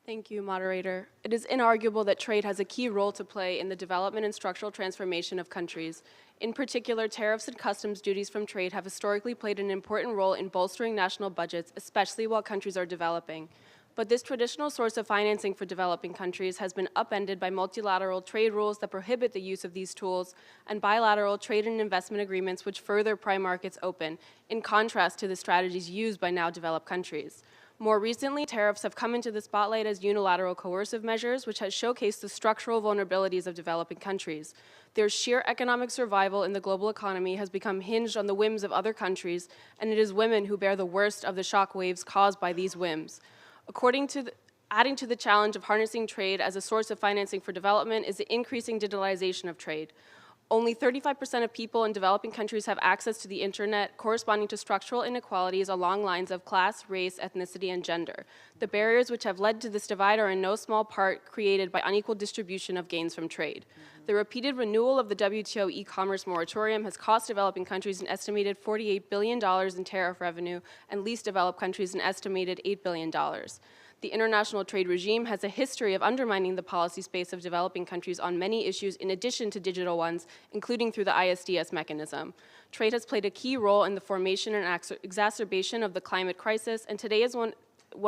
Thank you, moderator. It is inarguable that trade has a key role to play in the development and structural transformation of countries. In particular, tariffs and customs duties from trade have historically played an important role in bolstering national budgets, especially while countries are developing. But this traditional source of financing for developing countries has been upended by multilateral trade rules that prohibit the use of these tools and bilateral trade and investment agreements which further pry markets open, in contrast to the strategies used by now developed countries. More recently, tariffs have come into the spotlight as unilateral coercive measures, which has showcased the structural vulnerabilities of developing countries. Their sheer economic survival in the global economy has become hinged on the whims of other countries, and it is women who bear the worst of the shock waves caused by these whims. Adding to the challenge of harnessing trade as a source of financing for development is the increasing digitalization of trade. Only 35% of people in developing countries have access to the internet, corresponding to structural inequalities along lines of class, race, ethnicity, and gender. The barriers which have led to this divide are in no small part created by unequal distribution of gains from trade. The repeated renewal of the WTO e-commerce moratorium has cost developing countries an estimated $48 billion in tariff revenue and least developed countries an estimated $8 billion. The international trade regime has a history of undermining the policy space of developing countries on many issues in addition to digital ones, including through the ISDS mechanism. Trade has played a key role in the formation and exacerbation of the climate crisis, and today is one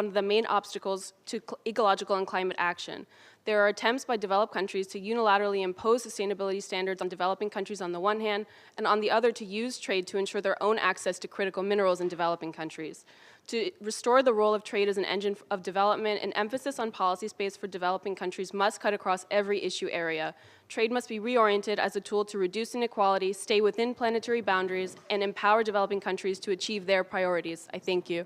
of the main obstacles to ecological and climate action. There are attempts by developed countries to unilaterally impose sustainability standards on developing countries on the one hand, and on the other to use trade to ensure their own access to critical minerals in developing countries. To restore the role of trade as an engine of development, an emphasis on policy space for developing countries must cut across every issue area. Trade must be reoriented as a tool to reduce inequality, stay within planetary boundaries, and empower developing countries to achieve their priorities. I thank you.